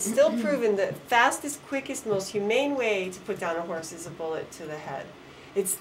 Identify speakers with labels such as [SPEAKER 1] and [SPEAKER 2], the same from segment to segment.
[SPEAKER 1] Still proven the fastest, quickest, most humane way to put down a horse is a bullet to the head.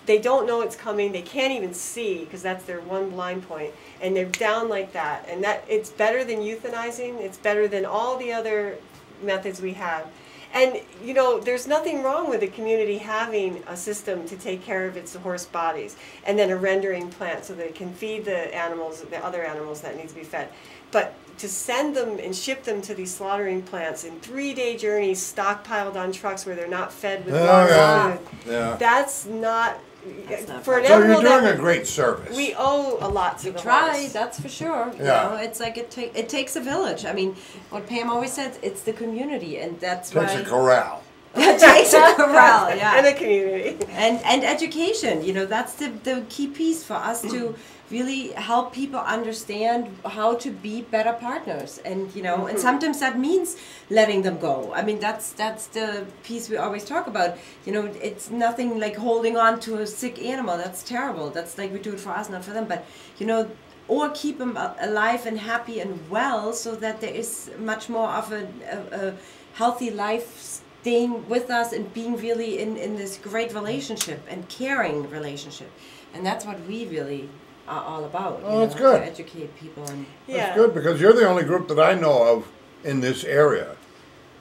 [SPEAKER 1] They don't know it's coming. They can't even see because that's their one blind point, and they're down like that. And it's better than euthanizing. It's better than all the other methods we have. And you know, there's nothing wrong with the community having a system to take care of its horse bodies, and then a rendering plant so that it can feed the animals, the other animals that need to be fed. But to send them and ship them to these slaughtering plants in 3-day journeys, stockpiled on trucks where they're not fed with water food, that's not for an
[SPEAKER 2] so
[SPEAKER 1] animal.
[SPEAKER 2] You're doing a great service.
[SPEAKER 1] We owe a lot to the
[SPEAKER 3] try,
[SPEAKER 1] horse.
[SPEAKER 3] that's for sure. You know, it's like it takes a village. I mean, what Pam always says, it's the community, and that's why.
[SPEAKER 2] It takes a corral.
[SPEAKER 3] It takes a corral, yeah.
[SPEAKER 1] And a community.
[SPEAKER 3] And education, you know, that's the key piece for us to really help people understand how to be better partners. And, you know, and sometimes that means letting them go. I mean, that's the piece we always talk about. You know, it's nothing like holding on to a sick animal. That's terrible. That's like we do it for us, not for them. But, you know, or keep them alive and happy and well so that there is much more of a healthy life staying with us and being really in this great relationship and caring relationship. And that's what we really are all about.
[SPEAKER 2] Oh, that's good.
[SPEAKER 3] To educate people. And
[SPEAKER 2] that's good, because you're the only group that I know of in this area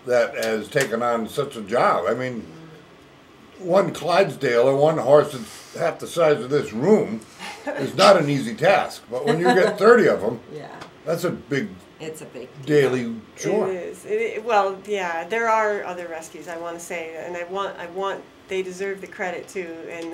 [SPEAKER 2] that has taken on such a job. I mean, one Clydesdale or one horse that's half the size of this room is not an easy task. But when you get 30 of them, that's a big
[SPEAKER 3] it's a big
[SPEAKER 2] daily chore.
[SPEAKER 1] It is. Well, yeah, there are other rescues, I want to say, and I want they deserve the credit too. And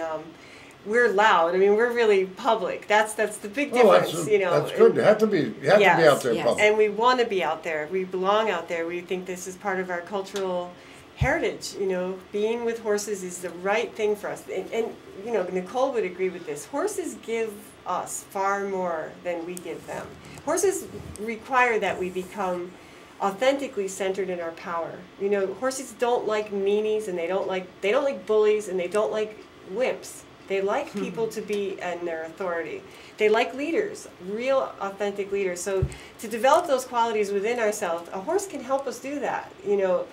[SPEAKER 1] we're loud. I mean, we're really public. That's the big difference, you know.
[SPEAKER 2] That's good. You have to be out there public.
[SPEAKER 1] And we want to be out there. We belong out there. We think this is part of our cultural heritage. You know, being with horses is the right thing for us. And you know, Nicole would agree with this. Horses give us far more than we give them. Horses require that we become authentically centered in our power. You know, horses don't like meanies, and they don't like bullies, and they don't like wimps. They like people to be in their authority. They like leaders, real authentic leaders. So to develop those qualities within ourselves, a horse can help us do that, you know,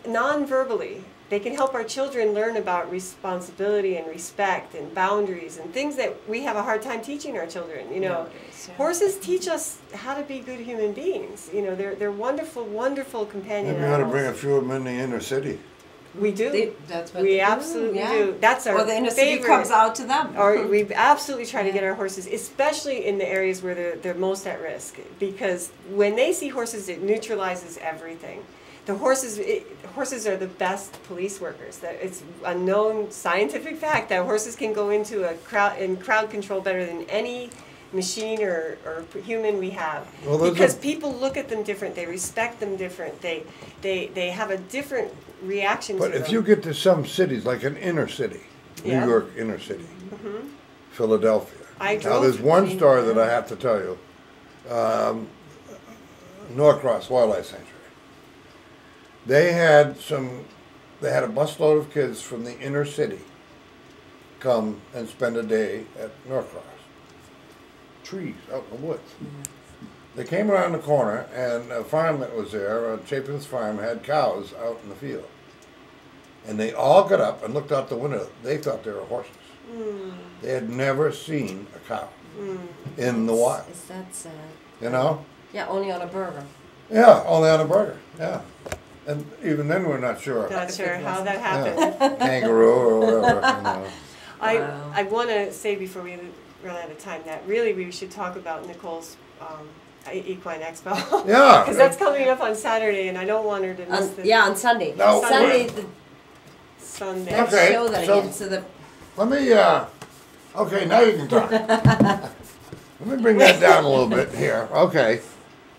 [SPEAKER 1] non-verbally. They can help our children learn about responsibility and respect and boundaries and things that we have a hard time teaching our children, you know. Horses teach us how to be good human beings. You know, they're wonderful, wonderful companion
[SPEAKER 2] Maybe we ought to bring a few of them in the inner city.
[SPEAKER 1] We do.
[SPEAKER 3] That's what
[SPEAKER 1] we absolutely do. That's our
[SPEAKER 3] the inner
[SPEAKER 1] favorite.
[SPEAKER 3] city comes out to them.
[SPEAKER 1] Or we absolutely try to get our horses, especially in the areas where they're most at risk, because when they see horses, it neutralizes everything. The horses are the best police workers. It's a known scientific fact that horses can go into a crowd control better than any machine or human we have, because people look at them different. They respect them different. They have a different reaction to them.
[SPEAKER 2] But if you get to some cities, like an inner city, New York inner city, Philadelphia. Now there's one story that I have to tell you. Norcross Wildlife Sanctuary. They had a busload of kids from the inner city come and spend a day at Norcross. Trees out in the woods. They came around the corner, and a farm that was there, Chapin's farm, had cows out in the field. And they all got up and looked out the window. They thought they were horses. They had never seen a cow in the wild.
[SPEAKER 3] Is that sad?
[SPEAKER 2] You know?
[SPEAKER 3] Yeah, only on a burger.
[SPEAKER 2] Yeah, only on a burger. Yeah. And even then we're not sure.
[SPEAKER 1] Not sure how that happened.
[SPEAKER 2] Yeah. Kangaroo or whatever. You know.
[SPEAKER 1] I want to say before we run out of time that really we should talk about Nicole's Equine Expo.
[SPEAKER 2] Yeah.
[SPEAKER 1] Because that's coming up on Saturday, and I don't want her to miss the...
[SPEAKER 3] Yeah, on Sunday.
[SPEAKER 2] No.
[SPEAKER 3] Sunday.
[SPEAKER 1] Sunday.
[SPEAKER 3] Let's
[SPEAKER 2] Okay,
[SPEAKER 3] show that
[SPEAKER 2] so
[SPEAKER 3] again. So the
[SPEAKER 2] let me, okay, now you can talk. Let me bring that down a little bit here. Okay.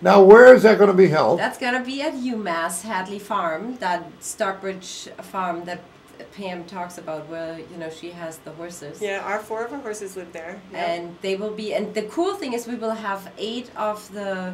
[SPEAKER 2] Now, where is that going to be held?
[SPEAKER 3] That's going to be at UMass Hadley Farm, that Stockbridge farm that Pam talks about, where, you know, she has the horses.
[SPEAKER 1] Yeah, 4 of our horses live there. Yep.
[SPEAKER 3] And they will be, and the cool thing is we will have 8 of the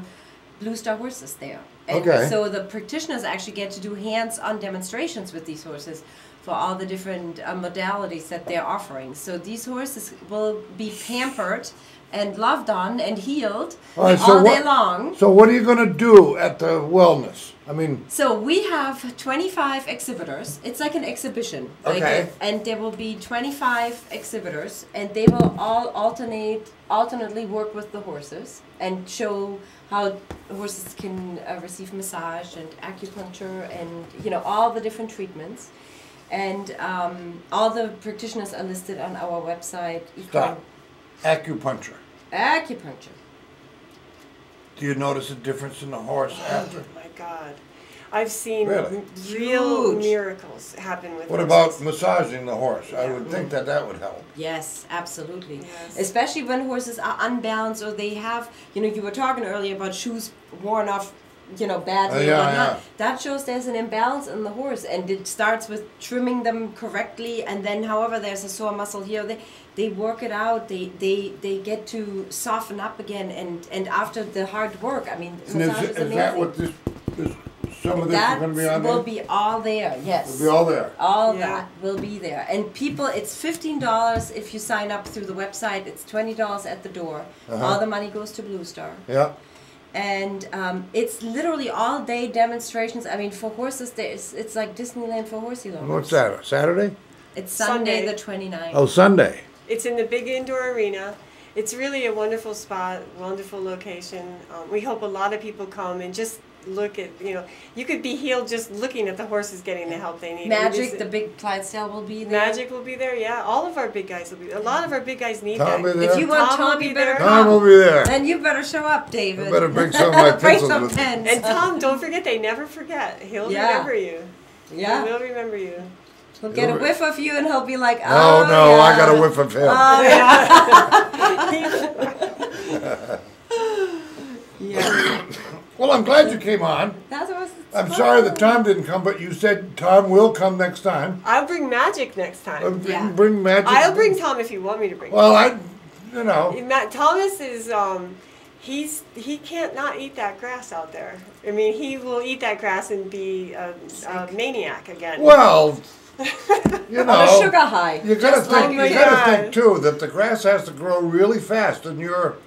[SPEAKER 3] Blue Star horses there. And so the practitioners actually get to do hands-on demonstrations with these horses for all the different modalities that they're offering. So these horses will be pampered and loved on and healed
[SPEAKER 2] All right, so
[SPEAKER 3] all day
[SPEAKER 2] what-
[SPEAKER 3] long.
[SPEAKER 2] So what are you going to do at the wellness? I mean,
[SPEAKER 3] So we have 25 exhibitors. It's like an exhibition.
[SPEAKER 2] Okay.
[SPEAKER 3] And there will be 25 exhibitors, and they will all alternately work with the horses and show how horses can receive massage and acupuncture and, you know, all the different treatments. And all the practitioners are listed on our website.
[SPEAKER 2] stop. Acupuncture.
[SPEAKER 3] Acupuncture.
[SPEAKER 2] Do you notice a difference in the horse after?
[SPEAKER 1] Oh my God. I've seen
[SPEAKER 2] Really?
[SPEAKER 1] real
[SPEAKER 3] Huge.
[SPEAKER 1] miracles happen with
[SPEAKER 2] What
[SPEAKER 1] horses.
[SPEAKER 2] about massaging the horse? I would think that would help.
[SPEAKER 3] Yes, absolutely.
[SPEAKER 1] Yes.
[SPEAKER 3] Especially when horses are unbalanced or they have, you know, you were talking earlier about shoes worn off, you know, badly
[SPEAKER 2] Yeah,
[SPEAKER 3] or whatnot.
[SPEAKER 2] yeah.
[SPEAKER 3] That shows there's an imbalance in the horse, and it starts with trimming them correctly, and then however there's a sore muscle here, they work it out. They get to soften up again, and after the hard work, I mean,
[SPEAKER 2] And
[SPEAKER 3] massage is
[SPEAKER 2] is
[SPEAKER 3] amazing.
[SPEAKER 2] that what this some of this is going to be on
[SPEAKER 3] will
[SPEAKER 2] there?
[SPEAKER 3] be all there. Yes.
[SPEAKER 2] It'll be all there.
[SPEAKER 3] All
[SPEAKER 1] Yeah.
[SPEAKER 3] that will be there. And people, it's $15 if you sign up through the website. It's $20 at the door. All the money goes to Blue Star.
[SPEAKER 2] Yeah.
[SPEAKER 3] And it's literally all day demonstrations. I mean, for horses, it's like Disneyland for horsey lovers.
[SPEAKER 2] And what's that? Saturday?
[SPEAKER 3] It's Sunday,
[SPEAKER 1] Sunday.
[SPEAKER 3] the 29th.
[SPEAKER 2] Oh, Sunday.
[SPEAKER 1] It's in the big indoor arena. It's really a wonderful spot, wonderful location. We hope a lot of people come and just look at, you know, you could be healed just looking at the horses getting the help they need.
[SPEAKER 3] Magic, the big Clydesdale will be there.
[SPEAKER 1] Magic will be there, yeah. All of our big guys will be. A lot of our big guys need
[SPEAKER 2] Tom
[SPEAKER 1] that.
[SPEAKER 2] will be there.
[SPEAKER 3] If you want
[SPEAKER 1] Tom will
[SPEAKER 3] Tom,
[SPEAKER 1] be
[SPEAKER 3] you better
[SPEAKER 1] there.
[SPEAKER 3] come.
[SPEAKER 2] Tom will be there.
[SPEAKER 3] Then you better show up, David.
[SPEAKER 2] You better bring some of my
[SPEAKER 3] Bring
[SPEAKER 2] pencils
[SPEAKER 3] some
[SPEAKER 2] with you.
[SPEAKER 3] pens.
[SPEAKER 1] And Tom, don't forget, they never forget. He'll
[SPEAKER 3] Yeah.
[SPEAKER 1] remember you.
[SPEAKER 3] Yeah.
[SPEAKER 1] He will remember you.
[SPEAKER 3] He'll get a whiff of you and he'll be like,
[SPEAKER 2] No,
[SPEAKER 3] oh,
[SPEAKER 2] no,
[SPEAKER 3] yeah.
[SPEAKER 2] I got a whiff of him.
[SPEAKER 3] Oh, yeah. Yeah.
[SPEAKER 2] Well, I'm glad you came on.
[SPEAKER 3] That was.
[SPEAKER 2] I'm sorry that Tom didn't come, but you said Tom will come next time.
[SPEAKER 1] I'll bring magic next time.
[SPEAKER 3] Yeah.
[SPEAKER 2] Bring magic.
[SPEAKER 1] I'll bring Tom if you want me to bring
[SPEAKER 2] Well,
[SPEAKER 1] Tom.
[SPEAKER 2] you know.
[SPEAKER 1] Thomas is he can't not eat that grass out there. I mean, he will eat that grass and be a maniac again.
[SPEAKER 2] Well, you
[SPEAKER 3] On a
[SPEAKER 2] know.
[SPEAKER 3] sugar high.
[SPEAKER 2] You gotta
[SPEAKER 3] just
[SPEAKER 2] think.
[SPEAKER 3] like
[SPEAKER 2] You
[SPEAKER 3] me.
[SPEAKER 2] gotta think too that the grass has to grow really fast in your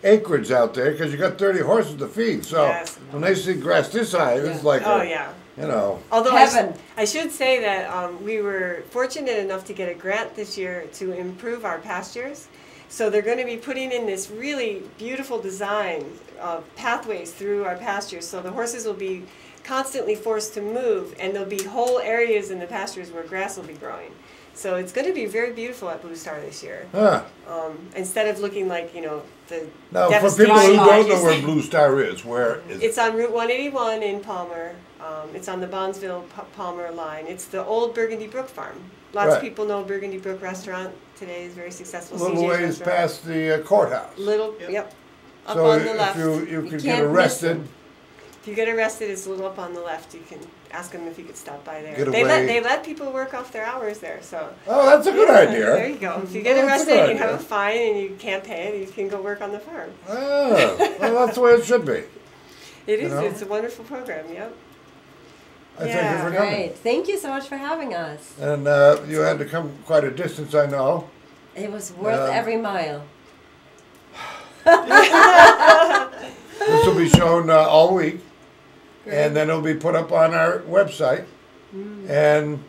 [SPEAKER 2] acreage out there because you got 30 horses to feed. So
[SPEAKER 1] Yes.
[SPEAKER 2] when they see grass this high, it's like,
[SPEAKER 1] Oh yeah.
[SPEAKER 2] you know.
[SPEAKER 1] Although
[SPEAKER 3] Heaven.
[SPEAKER 1] I should say that we were fortunate enough to get a grant this year to improve our pastures. So they're going to be putting in this really beautiful design of pathways through our pastures. So the horses will be constantly forced to move, and there'll be whole areas in the pastures where grass will be growing. So it's going to be very beautiful at Blue Star this year.
[SPEAKER 2] Huh.
[SPEAKER 1] Instead of looking like, you know, the
[SPEAKER 2] Now, for
[SPEAKER 1] devastation
[SPEAKER 2] people who
[SPEAKER 1] that
[SPEAKER 2] don't
[SPEAKER 1] you
[SPEAKER 2] know where
[SPEAKER 1] see.
[SPEAKER 2] Blue Star is, where is it?
[SPEAKER 1] It's on Route 181 in Palmer. It's on the Bondsville-Palmer line. It's the old Burgundy Brook farm. Lots
[SPEAKER 2] Right.
[SPEAKER 1] of people know Burgundy Brook restaurant today is very successful.
[SPEAKER 2] A little
[SPEAKER 1] CJ's
[SPEAKER 2] ways
[SPEAKER 1] restaurant.
[SPEAKER 2] past the courthouse.
[SPEAKER 1] Little, yep. Up
[SPEAKER 2] So
[SPEAKER 1] on the left.
[SPEAKER 2] if you could get
[SPEAKER 3] can't miss
[SPEAKER 2] arrested,
[SPEAKER 3] them.
[SPEAKER 1] If you get arrested, it's a little up on the left. You can ask them if you could stop by there.
[SPEAKER 2] Get
[SPEAKER 1] They
[SPEAKER 2] away.
[SPEAKER 1] let people work off their hours there. So
[SPEAKER 2] oh, that's a good
[SPEAKER 1] Yeah,
[SPEAKER 2] idea.
[SPEAKER 1] There you go. If you get
[SPEAKER 2] Oh, that's a
[SPEAKER 1] arrested
[SPEAKER 2] good
[SPEAKER 1] and you have
[SPEAKER 2] idea.
[SPEAKER 1] a fine and you can't pay it, you can go work on the farm.
[SPEAKER 2] Ah, well, that's the way it should be.
[SPEAKER 1] It
[SPEAKER 2] You
[SPEAKER 1] is.
[SPEAKER 2] know?
[SPEAKER 1] It's a wonderful program. Yep.
[SPEAKER 2] I thank
[SPEAKER 1] Yeah.
[SPEAKER 2] you for coming.
[SPEAKER 3] Great. Thank you so much for having us.
[SPEAKER 2] And you had to come quite a distance, I know.
[SPEAKER 3] It was worth every mile.
[SPEAKER 2] This will be shown all week, and then it'll be put up on our website. And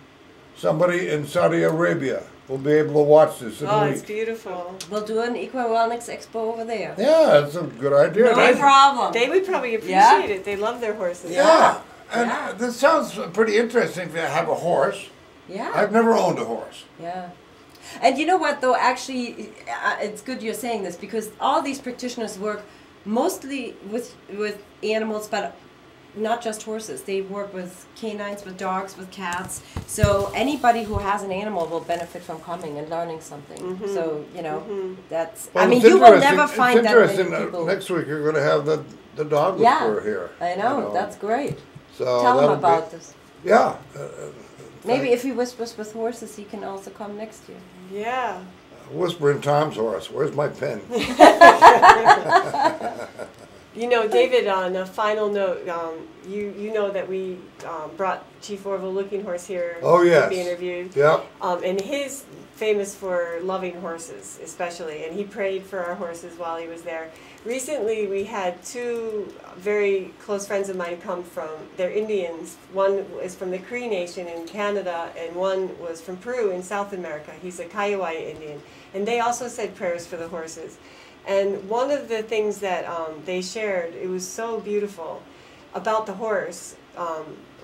[SPEAKER 2] somebody in Saudi Arabia will be able to watch this in
[SPEAKER 1] Oh,
[SPEAKER 2] a
[SPEAKER 1] it's
[SPEAKER 2] week.
[SPEAKER 1] beautiful.
[SPEAKER 3] We'll do an Equa Wellness Expo over there.
[SPEAKER 2] Yeah, that's a good idea.
[SPEAKER 3] No problem.
[SPEAKER 1] They would probably appreciate
[SPEAKER 3] Yeah.
[SPEAKER 1] it. They love their horses.
[SPEAKER 2] Yeah, and
[SPEAKER 3] Yeah.
[SPEAKER 2] this sounds pretty interesting to have a horse.
[SPEAKER 3] Yeah.
[SPEAKER 2] I've never owned a horse.
[SPEAKER 3] Yeah. And you know what, though, actually, it's good you're saying this because all these practitioners work mostly with animals, but not just horses. They work with canines, with dogs, with cats. So anybody who has an animal will benefit from coming and learning something. So, you know, that's,
[SPEAKER 2] Well,
[SPEAKER 3] I mean,
[SPEAKER 2] it's
[SPEAKER 3] you will
[SPEAKER 2] interesting-
[SPEAKER 3] never find
[SPEAKER 2] it's
[SPEAKER 3] that many
[SPEAKER 2] interesting.
[SPEAKER 3] people.
[SPEAKER 2] Next week you're going to have the dog
[SPEAKER 3] Yeah.
[SPEAKER 2] whisperer here.
[SPEAKER 3] I know, that's great.
[SPEAKER 2] So
[SPEAKER 3] Tell him
[SPEAKER 2] that'll
[SPEAKER 3] about
[SPEAKER 2] be,
[SPEAKER 3] this.
[SPEAKER 2] Yeah.
[SPEAKER 3] Maybe if he whispers with horses, he can also come next year.
[SPEAKER 1] Yeah.
[SPEAKER 2] Whispering Tom's horse. Where's my pen?
[SPEAKER 1] You know, David, on a final note, you know that we brought Chief Orville Looking Horse here
[SPEAKER 2] Oh, yes.
[SPEAKER 1] to be interviewed.
[SPEAKER 2] Yep.
[SPEAKER 1] And his famous for loving horses, especially, and he prayed for our horses while he was there. Recently, we had two very close friends of mine come from, they're Indians. One is from the Cree Nation in Canada, and one was from Peru in South America. He's a Kiowa Indian. And they also said prayers for the horses. And one of the things that they shared, it was so beautiful, about the horse,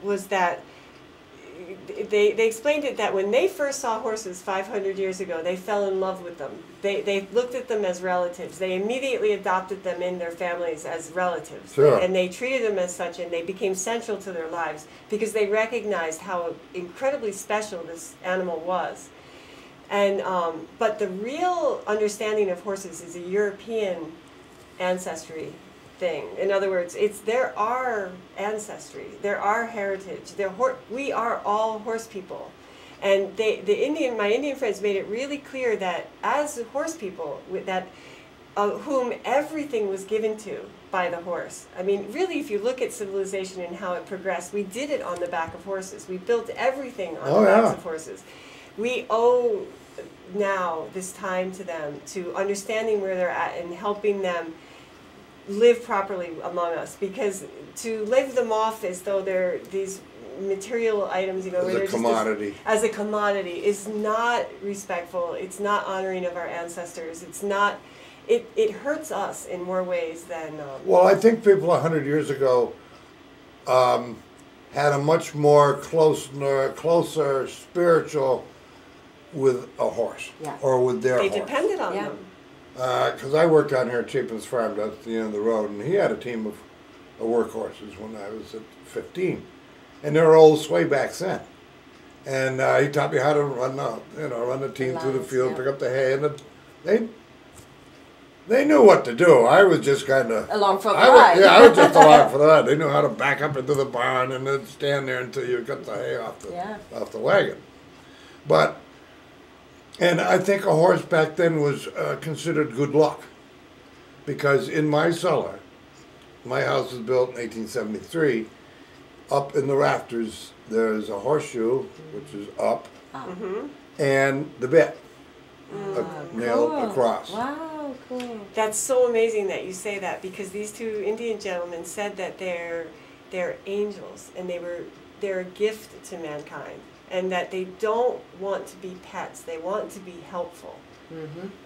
[SPEAKER 1] was that they explained it that when they first saw horses 500 years ago, they fell in love with them. They looked at them as relatives. They immediately adopted them in their families as relatives.
[SPEAKER 2] Sure.
[SPEAKER 1] And they treated them as such, and they became central to their lives because they recognized how incredibly special this animal was. And but the real understanding of horses is a European ancestry thing. In other words, they're our ancestry, they're our heritage. We are all horse people, and my Indian friends made it really clear that as horse people, whom everything was given to by the horse. I mean, really, if you look at civilization and how it progressed, we did it on the back of horses. We built everything on the backs of horses. We owe now this time to them, to understanding where they're at and helping them live properly among us, because to live them off as though they're these material items,
[SPEAKER 2] as a commodity,
[SPEAKER 1] as a commodity, is not respectful. It's not honoring of our ancestors. It's not. It hurts us in more ways than.
[SPEAKER 2] Well, I think people 100 years ago had a much more closer spiritual with a horse, or with their horse.
[SPEAKER 1] They depended on them.
[SPEAKER 2] Because I worked down here at Chapin's Farm, that's at the end of the road, and he had a team of workhorses when I was at 15, and they were old swaybacks then. And he taught me how to run the team through the field, pick up the hay, and they knew what to do. I was just kind of
[SPEAKER 3] along for the ride.
[SPEAKER 2] I was just along for the ride. They knew how to back up into the barn and then stand there until you got the hay off the wagon. And I think a horse back then was considered good luck, because in my cellar, my house was built in 1873, up in the rafters there's a horseshoe, which is up, and the bit nailed across.
[SPEAKER 3] Wow, cool.
[SPEAKER 1] That's so amazing that you say that, because these two Indian gentlemen said that they're angels, and they're a gift to mankind. And that they don't want to be pets. They want to be helpful.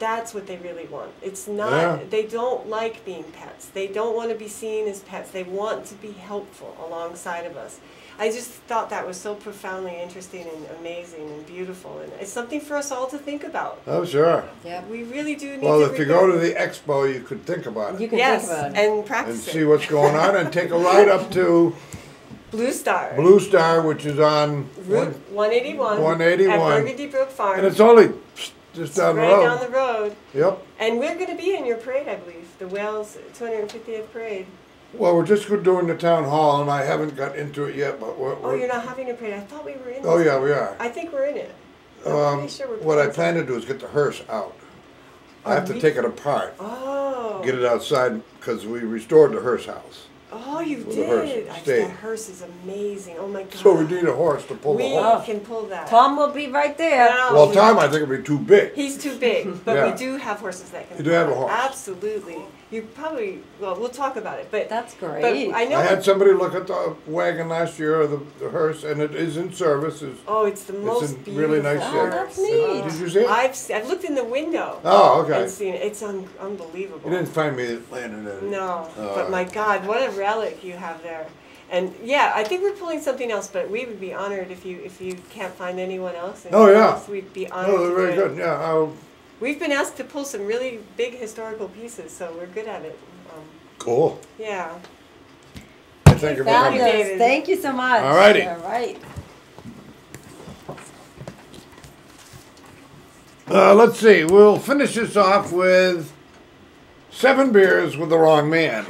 [SPEAKER 1] That's what they really want. It's not, they don't like being pets. They don't want to be seen as pets. They want to be helpful alongside of us. I just thought that was so profoundly interesting and amazing and beautiful. And it's something for us all to think about.
[SPEAKER 2] Oh, sure.
[SPEAKER 1] Yeah. We really do need to.
[SPEAKER 2] Well, if you go to the expo, you could think about it.
[SPEAKER 3] You can think about it.
[SPEAKER 1] And practice
[SPEAKER 2] and see what's going on, and take a ride up to
[SPEAKER 1] Blue Star,
[SPEAKER 2] which is on
[SPEAKER 1] Route 181.
[SPEAKER 2] 181
[SPEAKER 1] at Burgundy Brook Farm.
[SPEAKER 2] And it's only just down the road.
[SPEAKER 1] Right down the road.
[SPEAKER 2] Yep.
[SPEAKER 1] And we're going to be in your parade, I believe, the Wales 250th parade.
[SPEAKER 2] Well, we're just doing the town hall, and I haven't got into it yet. But
[SPEAKER 1] you're not having a parade? I thought we were in.
[SPEAKER 2] Oh yeah, we are.
[SPEAKER 1] I think we're in it. I'm pretty sure we're.
[SPEAKER 2] What I plan to do is get the hearse out. I have to take it apart.
[SPEAKER 1] Oh.
[SPEAKER 2] Get it outside, because we restored the hearse house.
[SPEAKER 1] Oh, you
[SPEAKER 2] With
[SPEAKER 1] did!
[SPEAKER 2] the hearse stayed.
[SPEAKER 1] That hearse is amazing. Oh my God.
[SPEAKER 2] So we need a horse to pull the horse.
[SPEAKER 1] We can pull that.
[SPEAKER 3] Tom will be right there.
[SPEAKER 1] No,
[SPEAKER 2] Well, Tom, I think, would be too big.
[SPEAKER 1] He's too big, but
[SPEAKER 2] Yeah.
[SPEAKER 1] we do have horses that can.
[SPEAKER 2] You do have a horse.
[SPEAKER 1] Absolutely. You probably. Well, we'll talk about it, but
[SPEAKER 3] That's great.
[SPEAKER 1] But I know.
[SPEAKER 2] I had somebody look at the wagon last year, or the hearse, and it is in service.
[SPEAKER 1] It's the most
[SPEAKER 2] in
[SPEAKER 1] beautiful.
[SPEAKER 2] really nice shape.
[SPEAKER 3] Oh, that's neat.
[SPEAKER 2] Did you see it?
[SPEAKER 1] I've looked in the window.
[SPEAKER 2] Oh, okay.
[SPEAKER 1] And seen it. It's unbelievable.
[SPEAKER 2] You didn't find me laying in it.
[SPEAKER 1] No, but my God, what a relic you have there. And yeah, I think we're pulling something else, but we would be honored if you can't find anyone else.
[SPEAKER 2] Oh, yeah.
[SPEAKER 1] We'd be honored.
[SPEAKER 2] Oh, they're
[SPEAKER 1] to
[SPEAKER 2] very
[SPEAKER 1] do it.
[SPEAKER 2] good. Yeah.
[SPEAKER 1] We've been asked to pull some really big historical pieces, so we're good at it.
[SPEAKER 2] Cool.
[SPEAKER 1] Yeah.
[SPEAKER 2] Thank you for coming.
[SPEAKER 3] Fabulous.
[SPEAKER 1] David.
[SPEAKER 3] Thank you so much.
[SPEAKER 2] All righty.
[SPEAKER 3] All right.
[SPEAKER 2] Let's see. We'll finish this off with 7 beers with the wrong man.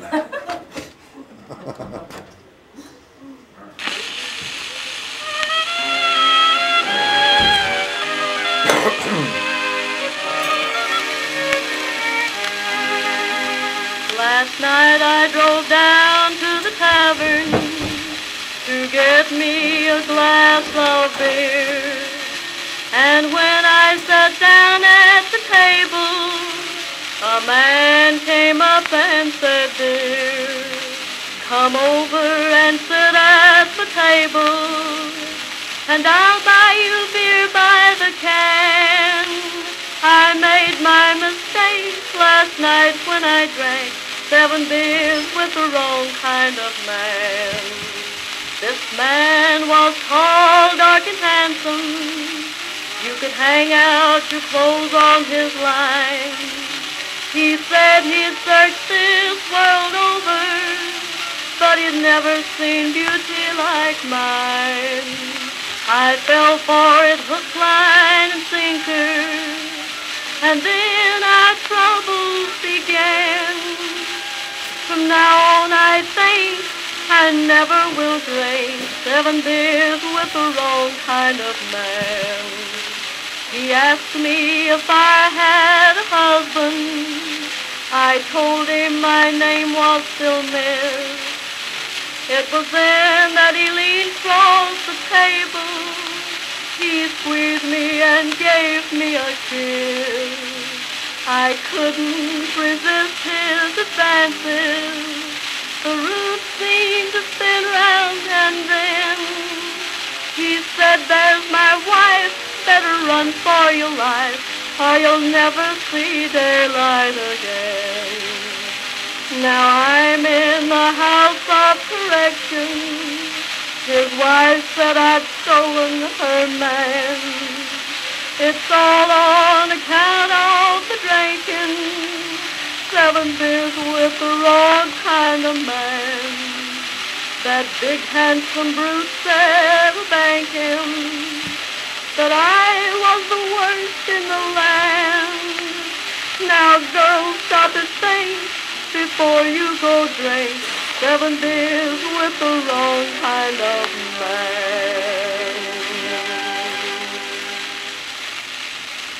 [SPEAKER 4] Last night I drove down to the tavern to get me a glass of beer. And when I I sat down at the table, a man came up and said, dear, come over and sit at the table, and I'll buy you beer by the can. I made my mistake last night when I drank 7 beers with the wrong kind of man. This man was tall, dark, and handsome. You could hang out your clothes on his line. He said he'd searched this world over, but he'd never seen beauty like mine. I fell for it hook, line, and sinker, and then our troubles began. From now on I think I never will drink 7 beers with the wrong kind of man. He asked me if I had a husband. I told him my name was still Miss. It was then that he leaned across the table. He squeezed me and gave me a kiss. I couldn't resist his advances. The roots seemed to spin round, and then he said, there's my wife, better run for your life, or you'll never see daylight again. Now I'm in the house of correction. His wife said I'd stolen her man. It's all on account of the drinking. 7 beers with the wrong kind of man. That big handsome brute said thank him, that I was the worst in the land. Now girls, stop and think before you go drink 7 beers with the wrong kind of man.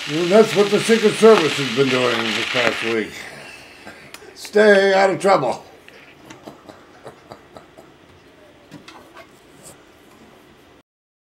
[SPEAKER 2] Well, that's what the Secret Service has been doing this past week. Stay out of trouble.